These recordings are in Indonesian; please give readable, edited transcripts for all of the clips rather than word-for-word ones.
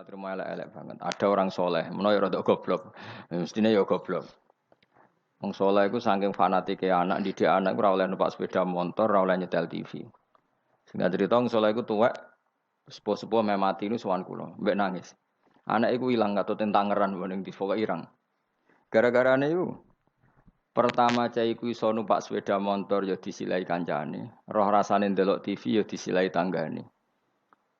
Ora terima elek-elek banget. Ada orang soleh, menawa ya rada goblok. Mestine ya goblok. Wong soleh iku saking fanatike anak, didik anak ora oleh numpak sepeda motor, ora oleh nyetel TV. Sehingga cerita wong soleh iku tuwek sepuh-sepuh meh mati niku sowan kula, mbek nangis. Anak iku ilang katut tangeran ning di pokoke irang. Gara-garane iku pertama cah iku iso numpak sepeda motor ya disilai kancane, roh rasane ndelok TV ya disilai tanggane.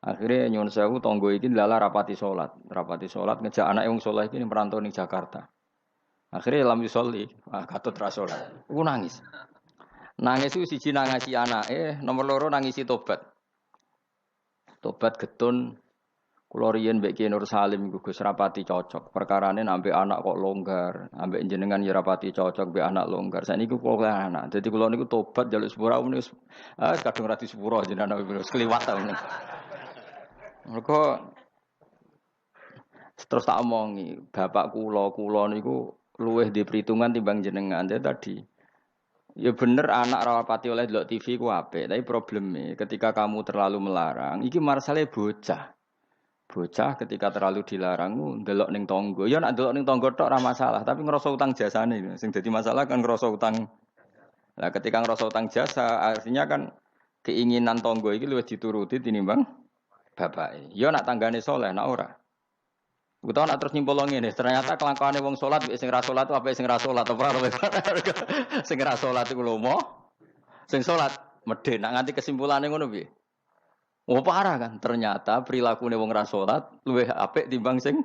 Akhirnya nyuwun sewu tonggo iki lala rapati salat ngejak anak wong saleh iki ning perantau ning Jakarta. Akhirnya lam yusolli, katut ra salat. Aku nangis. Nangis ku siji nangisi anake, nomor loro nangisi tobat. Tobat getun kula riyen mbek Ki Nur Salim iku Gus rapati cocok. Perkarane ambek anak kok longgar, ambek jenengan ya rapati cocok mbek anak longgar. Saniki kula anak. Dadi kula niku tobat njaluk sepura wis kadung ra disepuro jenengan wis kliwat ta niku. Mergo terus tak omongi, bapak kula niku luwih di perhitungan timbang jenengan. Jadi tadi, ya bener anak rawapati oleh delok TV ku apik, tapi problemnya ketika kamu terlalu melarang, iki marsale bocah. Bocah ketika terlalu dilarang ndelok ning tangga. Ya nek ndelok ning tangga tok ora masalah, tapi ngerasa utang jasane. Sing dadi masalah kan ngerasa utang. Nah, ketika ngerasa utang jasa, artinya kan keinginan tangga iki luwih dituruti tinimbang bapake. Ya nak tanggane saleh, nak ora. Utawa nak terus nyimpul ngene, ternyata kelakuane wong salat mek sing ra salat apa sing ra salat apa ora. Sing ra salat iku lomo, sing salat medhe. Nak nganti kesimpulane ngono piye? Oh parah kan, ternyata perilakune wong ra salat luwih apik timbang sing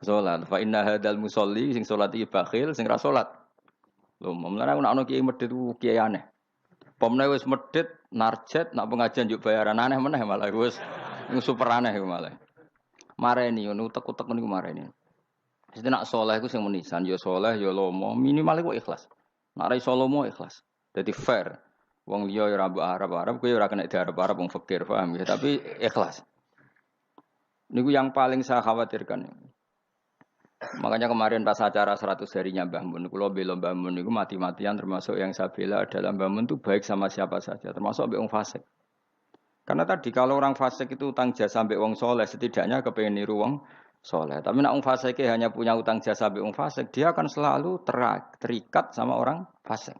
salat. Fa inna hadzal musolli sing salat iki bakhil, sing ra salat. Lho, mulane aku nak ono kiai medhit ku kiai aneh. Pomne wis medhit, narjet, nak pengajian yuk bayaran aneh meneh malah wis super aneh malah. Mareni ngono utek-utek niku mareni. Mesti nak saleh iku sing menisan ya saleh ya lomo, minimal iku ikhlas. Nak ra iso lomo ikhlas. Dadi fair. Wong liya ya ora mbok arep-arep, kowe ora kena diarep-arep wong fakir, paham ya, tapi ikhlas. Niku yang paling saya khawatirkan. Makanya kemarin pas acara 100 harinya Mbah Mun, kula bela Mbah Mun niku mati-matian termasuk yang saya bela adalah Mbah Mun itu baik sama siapa saja, termasuk mbek wong fasik. Karena tadi kalau orang fasik itu utang jasa mbek wong soleh, setidaknya kepengen niru wong soleh. Tapi nek wong fasik hanya punya utang jasa mbek wong fasik, dia akan selalu terikat sama orang fasik.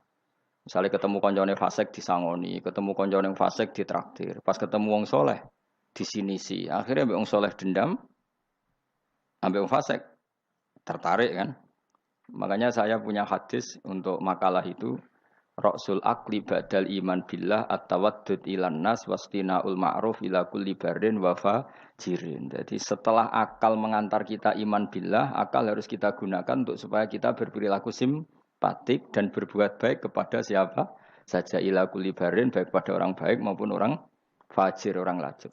Misalnya ketemu koncone fasik disangoni, ketemu koncone fasik ditraktir, pas ketemu wong soleh disinisi. Akhirnya mbek wong soleh dendam, ambek wong fasik tertarik kan. Makanya saya punya hadis untuk makalah itu. Rasul akli badal iman billah at-tawaddud ilan nas wastinaul ma'ruf ila kulli barin wa fajirin. Jadi setelah akal mengantar kita iman billah, akal harus kita gunakan untuk supaya kita berperilaku simpatik dan berbuat baik kepada siapa saja ila kulli barin, baik kepada orang baik maupun orang fajir, orang lajur.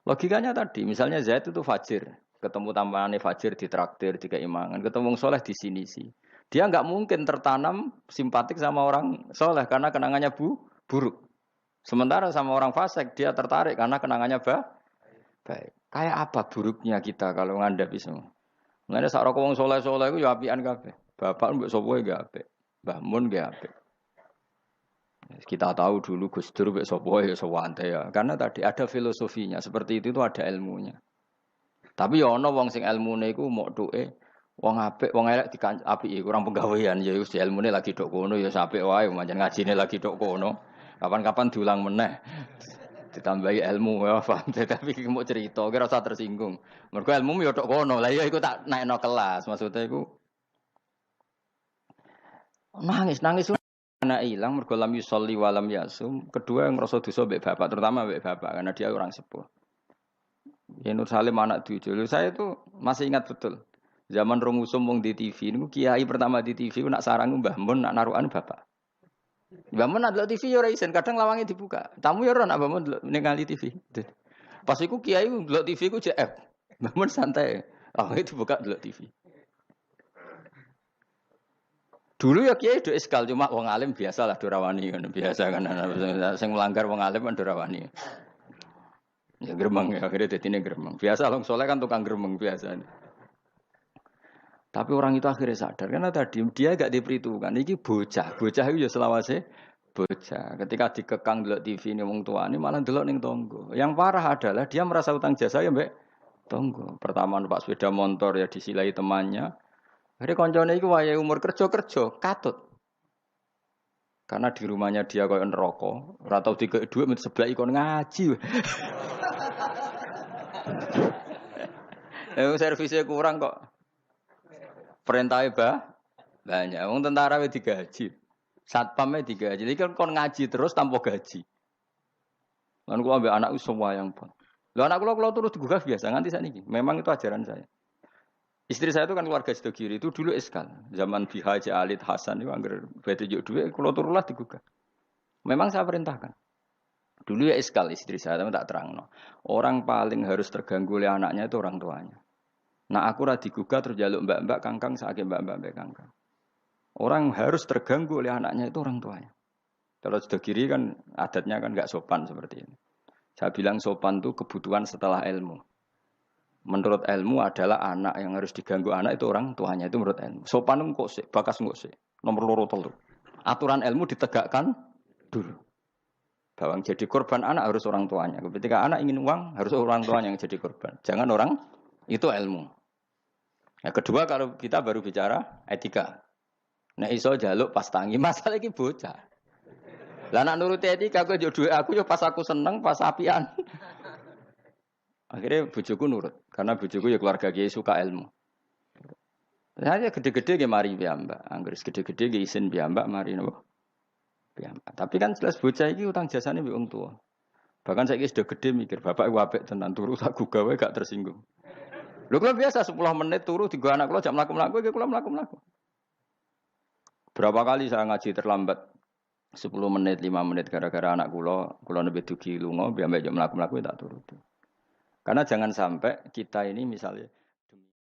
Logikanya tadi, misalnya Zaid itu fajir, ketemu tambahannya fajir ditraktir, dikeimangan, ketemu soleh di sini sih. Dia nggak mungkin tertanam simpatik sama orang soleh karena kenangannya buruk. Sementara sama orang fasik dia tertarik karena kenangannya baik. Kayak apa buruknya kita kalau ngandapi semua? Mengenai saat wong soleh itu ya apian kabeh. Bapak mbok sapa ya apik. Mbah Mun ya apik. Kita tahu dulu Gus Dur mbek sapa ya sewante ya. Karena tadi ada filosofinya, seperti itu ada ilmunya. Tapi ya ana wong sing ilmune iku mok duke wong apik, wong elek apiki kurang penggawean ya wis ilmune lagi tok kono ya apik wae pancen ngajine lagi tok kono. Kapan-kapan diulang meneh. Ditambahi ilmu ya paham tapi mau cerita kira usah tersinggung. Mergo ilmu ya tok kono. Lah iya iku tak naikno kelas maksudnya iku nangis anak ilang mergo lam yusolli wa lam yasum. Kedua yang ngrasa dosa mbek bapak, terutama mbek bapak karena dia orang sepuh. Ya Nur Salim anak tujuh. Saya itu masih ingat betul. Zaman Rongusum wong di TV niku kiai pertama di TV nak sarang Mbah Mun nak narukan bapak. Mbah Mun nak TV yo ora isen, kadang lawange dibuka. Tamu yo ora nak Mbah Mun ningali TV. Pas iku kiai ndelok TV ku JF. Mbah Mun santai. Lawange dibuka ndelok TV. Dulu ya kiai do iskal cuma wong alim biasalah do rawani kan biasa kan sing melanggar wong alim kan do rawani. Ya gremeng ya akhirnya dadine gremeng. Biasa wong saleh kan tukang gremeng biasa. Tapi orang itu akhirnya sadar karena tadi dia gak diperhitungkan. Ini bocah itu ya selawase bocah. Ketika dikekang delok TV ini wong tuane malah delok ning tangga. Yang parah adalah dia merasa utang jasa ya mbek Tonggo. Pertama numpak sepeda motor ya disilai temannya. Akhirnya koncone iku wayahe umur kerja katut. Karena di rumahnya dia koyo neraka, ora tau dikek dhuwit mit sebelah ikon ngaji. Servisnya kurang kok. Perintahnya banyak. Wong tentara wis digaji. Satpamnya digaji. Jadi kan kon ngaji terus tanpa gaji. Lan kula ambek anakku semua yang pun. Lho anak kula terus digugah biasa nganti sakniki. Memang itu ajaran saya. Istri saya itu kan keluarga Sidogiri itu dulu eskal. Zaman Bihaji Alid Hasan itu anggar bete juk duwe kula turulah digugah. Memang saya perintahkan. Dulu ya eskal istri saya tapi tak terangno. Orang paling harus terganggu oleh anaknya itu orang tuanya. Nah aku ra digugah terus jaluk mbak-mbak kangkang sakit mbak-mbak kangkang. Orang harus terganggu oleh anaknya itu orang tuanya. Kalau Sidogiri kan adatnya kan enggak sopan seperti ini. Saya bilang sopan itu kebutuhan setelah ilmu. Menurut ilmu adalah anak yang harus diganggu anak itu orang tuanya itu menurut ilmu. Sopan kok sih, bakas kok sih. Nomor loro telu. Aturan ilmu ditegakkan dulu. Bahwa jadi korban anak harus orang tuanya. Ketika anak ingin uang harus orang tuanya yang jadi korban. Jangan orang itu ilmu. Yang kedua kalau kita baru bicara etika. Nah iso jaluk pas tangi masalah iki bocah. Lah nak nuruti etika aku yo duwe aku yo pas aku seneng pas apian. Akhirnya bojoku nurut, karena bojoku ya keluarga kiai suka ilmu. Saya gede-gede ge mari piyambak, anggere gede-gede ge isin piyambak mari napa? Piyambak. Tapi kan jelas bocah iki utang jasane mbek wong tua. Bahkan saiki sudah gede mikir, bapak iku apik tenan turu tak gugah wae gak tersinggung. Lho kula biasa 10 menit turu digo anak kula jam mlaku-mlaku iki kula mlaku-mlaku. Berapa kali saya ngaji terlambat 10 menit, 5 menit gara-gara anak kula nembe dugi lunga, piyambak jam mlaku-mlaku tak turuti. Karena jangan sampai kita ini misalnya